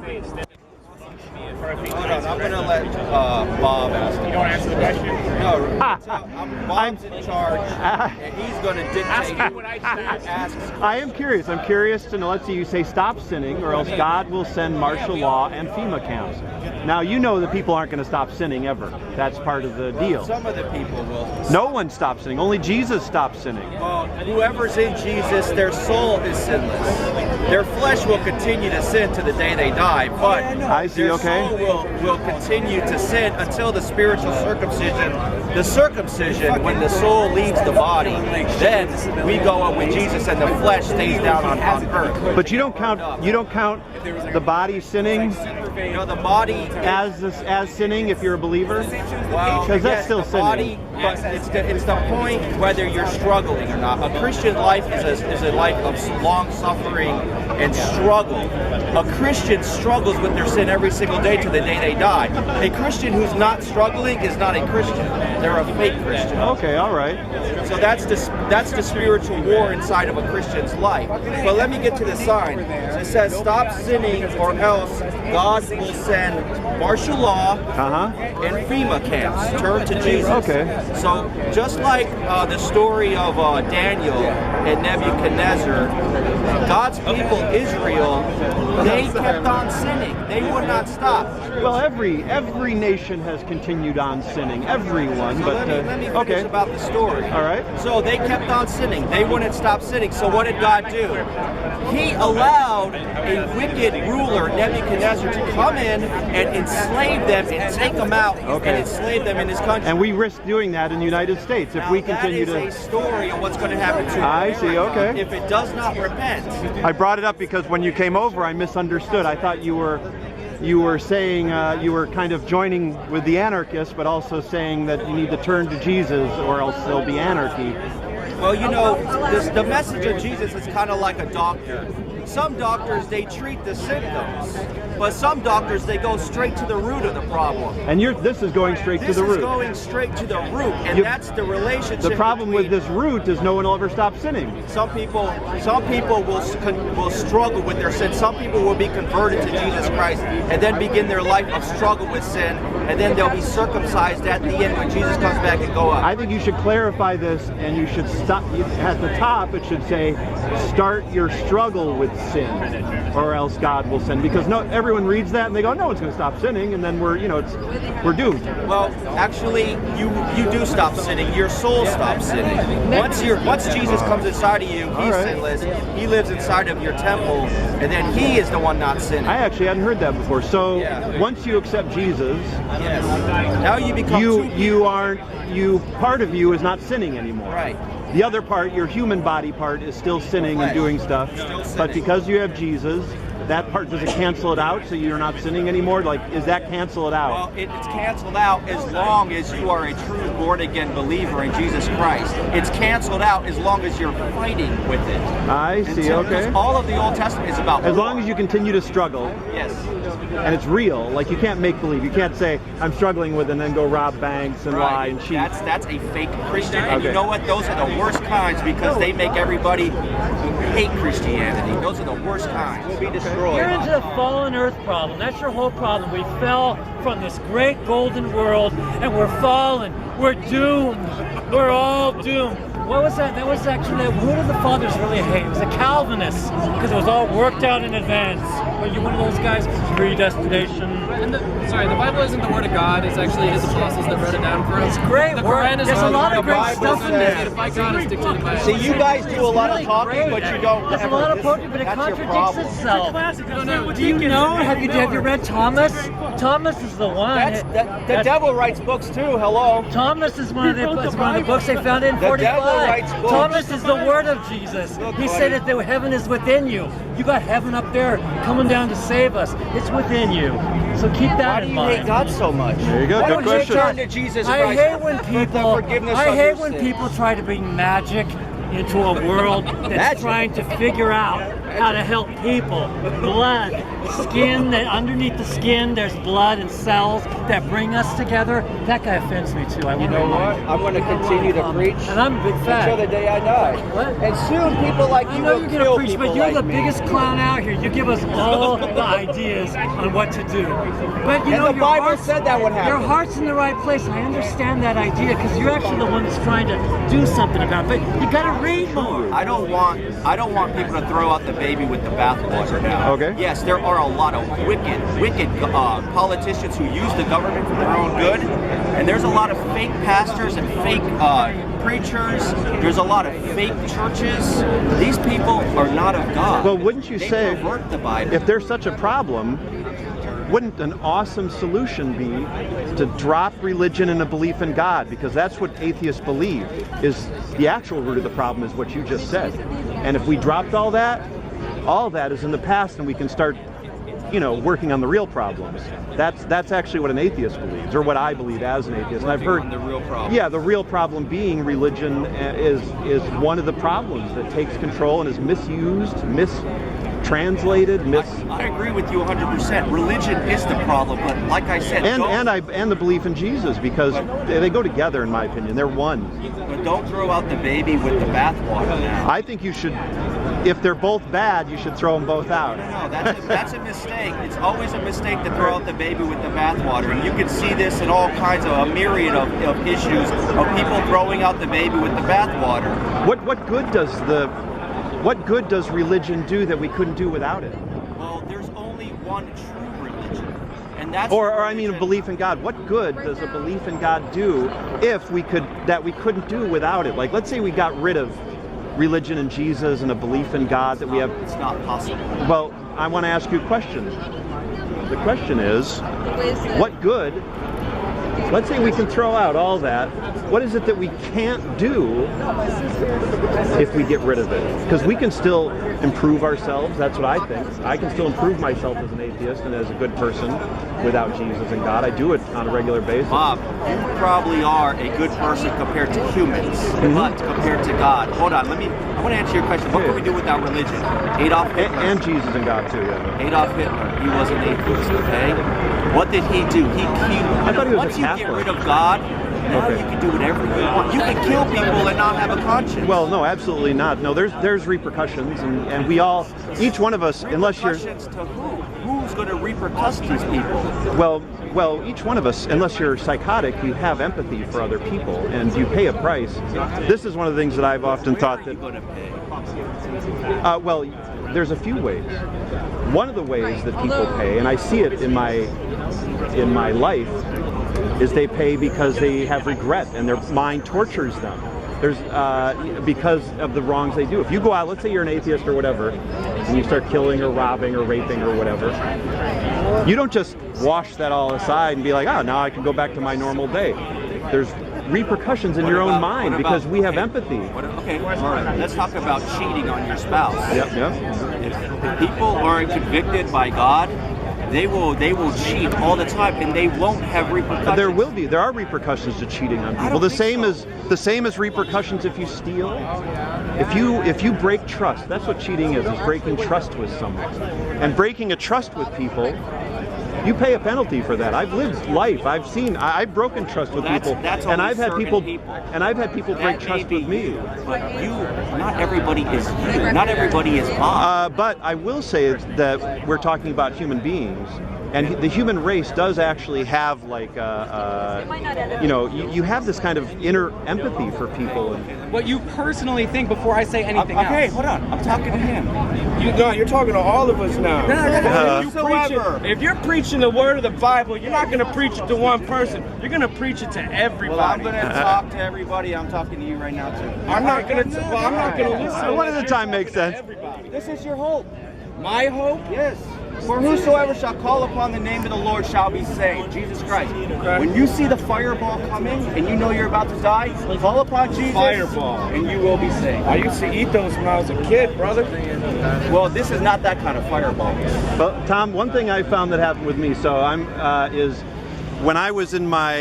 Hold on, I'm going to let Bob ask. You don't answer the question? No, Bob's in charge, and he's going to dictate what I ask. I am curious. I'm curious to know, let's see, you say stop sinning, or else God will send martial law and FEMA camps. Now, you know that people aren't going to stop sinning ever. That's part of the deal. Some of the people will. No one stops sinning. Only Jesus stops sinning. Well, whoever's in Jesus, their soul is sinless. Their flesh will continue to sin to the day they die, but I see, their okay. soul will continue to sin until the spiritual circumcision. The circumcision, when the soul leaves the body, then we go up with Jesus and the flesh stays down on earth. But you don't count the body sinning You know, the body as sinning if you're a believer? Well, because that's yes, still the sinning. body, but it's the point whether you're struggling or not. A Christian life is a life of long suffering and struggle. A Christian struggles with their sin every single day to the day they die. A Christian who's not struggling is not a Christian. They're a fake Christian. Okay, all right. So that's the spiritual war inside of a Christian's life. But let me get to the sign. So it says, stop sinning or else God will send martial law and FEMA camps. Turn to Jesus. Okay. So just like the story of Daniel and Nebuchadnezzar, God's people, Israel, they kept on sinning. They would not stop. Well, every nation has continued on sinning. Everyone, So but let me finish okay. about the story. All right. So they kept on sinning. They wouldn't stop sinning. So what did God do? He allowed a wicked ruler, Nebuchadnezzar, to come in and enslave them and take them out and enslave them in his country. And we risk doing that in the United States if we continue that to. is a story of what's going to happen to I see, America okay. if it does not repent. I brought it up because when you came over, I misunderstood. I thought you were saying you were kind of joining with the anarchists, but also saying that you need to turn to Jesus or else there'll be anarchy. Well, you know, the message of Jesus is kind of like a doctor. Some doctors, they treat the symptoms, but some doctors, they go straight to the root of the problem. And this is going straight to the root. This is going straight to the root, and that's the relationship. The problem with between, this root is no one will ever stop sinning. Some people will struggle with their sin. Some people will be converted to Jesus Christ and then begin their life of struggle with sin, and then they'll be circumcised at the end when Jesus comes back and go up. I think you should clarify this, and you should stop. At the top, it should say, "Start your struggle with sin, or else God will send." Because everyone reads that and they go, "No one's going to stop sinning," and then we're doomed. Well, actually, you do stop sinning. Your soul stops sinning. Once Jesus comes inside of you, he's sinless. He lives inside of your temple, and then he is the one not sinning. I actually hadn't heard that before. So once you accept Jesus, yes, now you become part of you is not sinning anymore. Right. The other part, your human body part, is still sinning and doing stuff. But because you have Jesus, that part, does it cancel it out so you're not sinning anymore? Like, is that cancel it out? Well, it's canceled out as long as you are a true born-again believer in Jesus Christ. It's canceled out as long as you're fighting with it. I see, okay. All of the Old Testament is about as long as you continue to struggle. Yes. And it's real. Like, you can't make believe. You can't say, I'm struggling with it, and then go rob banks and lie and cheat. That's a fake Christian. And you know what? Those are the worst kinds because they make everybody hate Christianity. Those are the worst kinds. We'll be destroyed. You're into the fallen earth problem. That's your whole problem. We fell from this great golden world, and we're fallen. We're doomed. We're all doomed. What was that? That was actually, who did the fathers really hate? It was the Calvinists, because it was all worked out in advance. Were you one of those guys? Predestination. And the Bible isn't the word of God. It's actually his apostles that wrote it down for us. It's great. The Quran is There's a lot of great stuff in there. dictated by God. It's dictated by See, you guys do a lot of talking, but you don't. There's a lot of poetry, but it contradicts itself. Do you know? Have you read Thomas? Thomas is the one. The devil writes books too. Hello. Thomas is one of the books they found in 45. writes books. Thomas is the word of Jesus. He said that the heaven is within you. You got heaven up there coming down to save us. It's within you. So keep that in mind. Why do you hate God so much? There you go. Why Good don't question. you turn to Jesus Christ? I hate when people sins? try to bring magic into a world that's trying to figure out how to help people. Blood, skin, that underneath the skin, there's blood and cells that bring us together. That guy offends me too. You know what? I'm going to continue to preach and I'm a big fan. until the day I die. What? And soon people like I you know will you're kill gonna preach, people but you're like the me. biggest clown out here. You give us all the ideas on what to do. But you And know, the your Bible heart's, said that would happen. Your heart's in the right place. I understand that idea because you're actually the one that's trying to do something about it. But you got to read more. I don't want people to throw out the baby with the bathwater now. Okay. Yes, there are a lot of wicked politicians who use the government for their own good, and there's a lot of fake pastors and fake preachers. There's a lot of fake churches. These people are not of God. Well, wouldn't you They say, pervert the Bible. if there's such a problem, wouldn't an awesome solution be to drop religion and a belief in God? Because that's what atheists believe, is the actual root of the problem is what you just said. And if we dropped all that is in the past, and we can start, working on the real problems. That's actually what an atheist believes, or what I believe as an atheist. And I've heard on the real problem. Yeah, the real problem being religion is one of the problems that takes control and is misused, mistranslated, I agree with you 100%. Religion is the problem, but like I said, and the belief in Jesus, because they go together, in my opinion. They're one. but don't throw out the baby with the bathwater now. I think you should, if they're both bad, you should throw them both out. No, that's a mistake. It's always a mistake to throw out the baby with the bathwater. And you can see this in all kinds of a myriad of issues of people throwing out the baby with the bathwater. What good does religion do that we couldn't do without it? Well, there's only one true religion, and that's A belief in God. What good does a belief in God do that we couldn't do without it? Like, let's say we got rid of religion and Jesus and a belief in God that we have. It's not possible. Well, I want to ask you a question. The question is, what good? Let's say we can throw out all that. What is it that we can't do if we get rid of it? Because we can still improve ourselves. That's what I think. I can still improve myself as an atheist and as a good person without Jesus and God. I do it on a regular basis. Bob, you probably are a good person compared to humans, but compared to God. Hold on, I want to answer your question. What can we do without religion? Adolf Hitler. And Jesus and God too, yeah. Adolf Hitler, he was an atheist, okay? What did he do? I thought he was once a you Catholic. get rid of God, now Okay. you can do whatever you want. You can kill people and not have a conscience. Well, no, absolutely not. No, there's repercussions, and we all, each one of us, unless you're, repercussions to who? Who's going to repercuss these people? well, each one of us, unless you're psychotic, you have empathy for other people, and you pay a price. This is one of the things that I've often thought Where are that. you going to pay? Well, there's a few ways. One of the ways that people pay, and I see it in my life, is they pay because they have regret and their mind tortures them. There's because of the wrongs they do. If you go out, let's say you're an atheist or whatever, and you start killing or robbing or raping or whatever, you don't just wash that all aside and be like, now I can go back to my normal day. There's repercussions in your own mind because we have empathy. Okay, all right. Let's talk about cheating on your spouse. Yep. If people aren't convicted by God, they will cheat all the time, and they won't have repercussions. There are repercussions to cheating on people. The same as repercussions if you steal. If you break trust, that's what cheating is breaking trust with someone. And breaking a trust with people, you pay a penalty for that. I've lived life. I've broken trust with people, and I've had people break trust with me. But not everybody is you. Not everybody is Bob. But I will say that we're talking about human beings, and the human race does actually have like you have this kind of inner empathy for people. What you personally think before I say anything Okay, else. hold on. I'm talking to him. You're talking to all of us now. If you're preaching the word of the Bible, you're not going to preach it to one person. You're going to preach it to everybody. Well, I'm going to talk to everybody. I'm talking to you right now too. I'm not going to listen. One at a time makes sense. Everybody. This is your hope. My hope? Yes. For whosoever shall call upon the name of the Lord shall be saved. Jesus Christ. When you see the fireball coming and you know you're about to die, call upon Jesus. Fireball. And you will be saved. I used to eat those when I was a kid, brother. Well, this is not that kind of fireball. But Tom, one thing I found that happened with me, so is when I was in my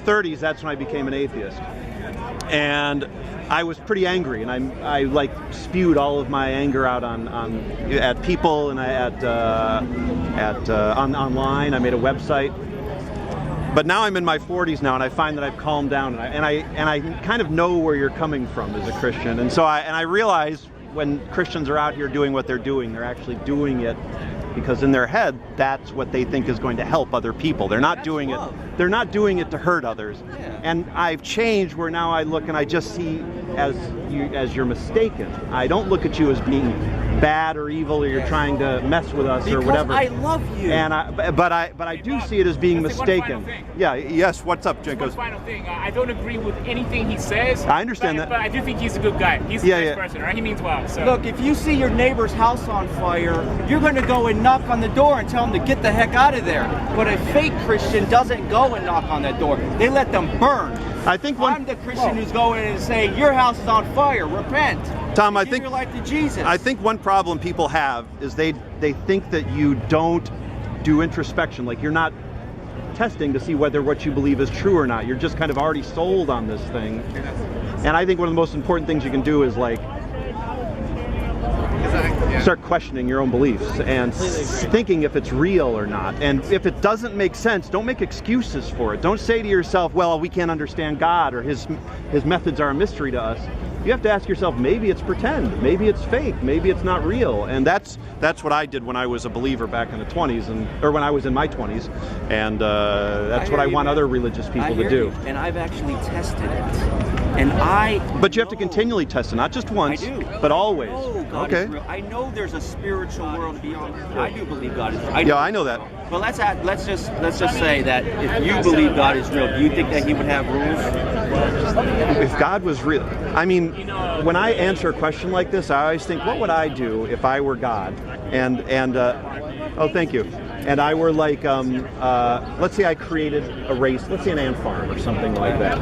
30s, that's when I became an atheist. And I was pretty angry, and I like spewed all of my anger out at people and online. I made a website. But now I'm in my 40s now, and I find that I've calmed down, and I kind of know where you're coming from as a Christian, and so I realize when Christians are out here doing what they're doing, they're actually doing it because in their head that's what they think is going to help other people. They're not doing it. They're not doing it to hurt others. And I've changed where now I look and I just see as you're mistaken. I don't look at you as being bad or evil or you're trying to mess with us or whatever. I love you. And but I do see it as being mistaken. Yeah. Yes. What's up, Jenkos? One final thing. I don't agree with anything he says. I understand that. But I do think he's a good guy. He's a nice person, right? He means well. So. Look, if you see your neighbor's house on fire, you're going to go and knock on the door and tell him to get the heck out of there. But a fake Christian doesn't go and knock on that door. They let them burn. I think I'm the Christian who's going in and saying, your house is on fire, repent. Tom, Give your life to Jesus. I think one problem people have is they think that you don't do introspection, like you're not testing to see whether what you believe is true or not. You're just kind of already sold on this thing. And I think one of the most important things you can do is like start questioning your own beliefs and thinking if it's real or not. And if it doesn't make sense, don't make excuses for it. Don't say to yourself, well, we can't understand God or his methods are a mystery to us. You have to ask yourself, maybe it's pretend, maybe it's fake, maybe it's not real. And that's what I did when I was a believer back in the 20s, or when I was in my 20s. And that's what I want other religious people to do. And I've actually tested it. But you have to continually test it, not just once, but always. God is real. I know there's a spiritual world beyond. I do believe God is real. I know that. Well, let's just say that if you believe God is real, do you think that He would have rules? If God was real, I mean, when I answer a question like this, I always think, what would I do if I were God? Oh, thank you. And I were like, let's say I created a race, let's say an ant farm or something like that.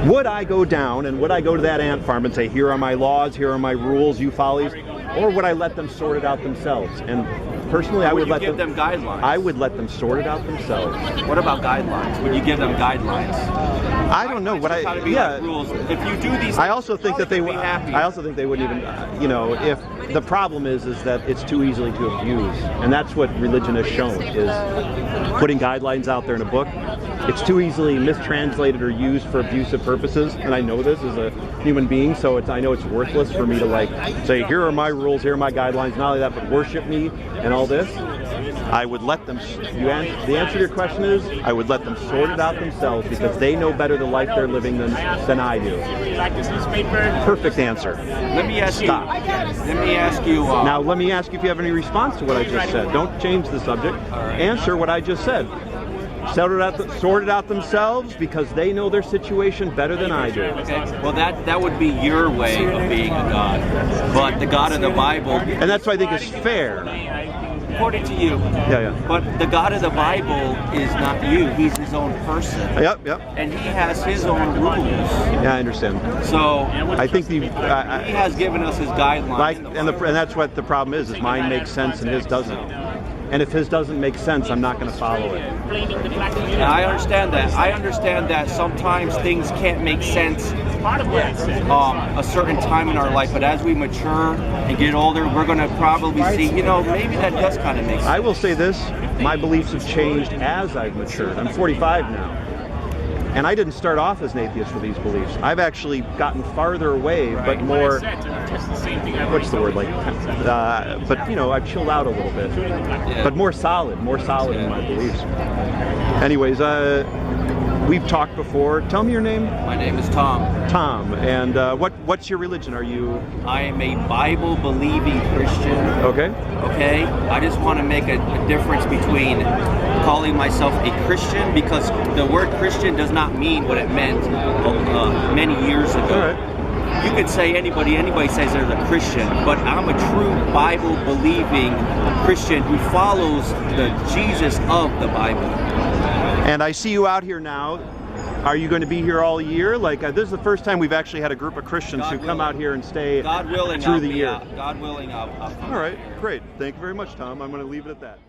Would I go down and would I go to that ant farm and say, here are my laws, here are my rules, you follow these? Or would I let them sort it out themselves? And personally, I would let give them guidelines. I would let them sort it out themselves. What about guidelines? Would you give them guidelines? I don't know what like rules. If you do these, I also think that they would. I also think they wouldn't even. If the problem is that it's too easily to abuse, and that's what religion has shown is putting guidelines out there in a book. It's too easily mistranslated or used for abusive purposes, and I know this as a human being, so I know it's worthless for me to like say, here are my rules, here are my guidelines. Not only that, but worship me and all this. I would let them. The answer to your question is, I would let them sort it out themselves because they know better the life they're living than I do. Perfect answer. Let me ask you. Now, let me ask you if you have any response to what I just said. Don't change the subject. Answer what I just said. Sort it out themselves because they know their situation better than I do. Okay. Well, that would be your way of being a God, but the God of the Bible. And that's what I think is fair. According to you. Yeah. But the God of the Bible is not you. He's his own person. Yep. And he has his own rules. Yeah, I understand. So I think he has given us his guidelines. And that's what the problem is mine makes sense and his doesn't. And if his doesn't make sense, I'm not going to follow it. And I understand that. I understand that sometimes things can't make sense a certain time in our life, but as we mature and get older, we're going to probably see, maybe that does kind of make sense. I will say this, my beliefs have changed as I've matured. I'm 45 now. And I didn't start off as an atheist for these beliefs. I've actually gotten farther away, but more, what's the word, but I've chilled out a little bit. But more solid in my beliefs. Anyways, we've talked before. Tell me your name. My name is Tom. Tom, and what's your religion? Are you? I am a Bible-believing Christian. Okay. I just want to make a difference between calling myself a Christian, because the word Christian does not mean what it meant many years ago. All right. You could say anybody says they're a Christian, but I'm a true Bible-believing Christian who follows the Jesus of the Bible. And I see you out here now. Are you going to be here all year? This is the first time we've actually had a group of Christians who come out here and stay through the year. God willing, I'll all right, great. Thank you very much, Tom. I'm going to leave it at that.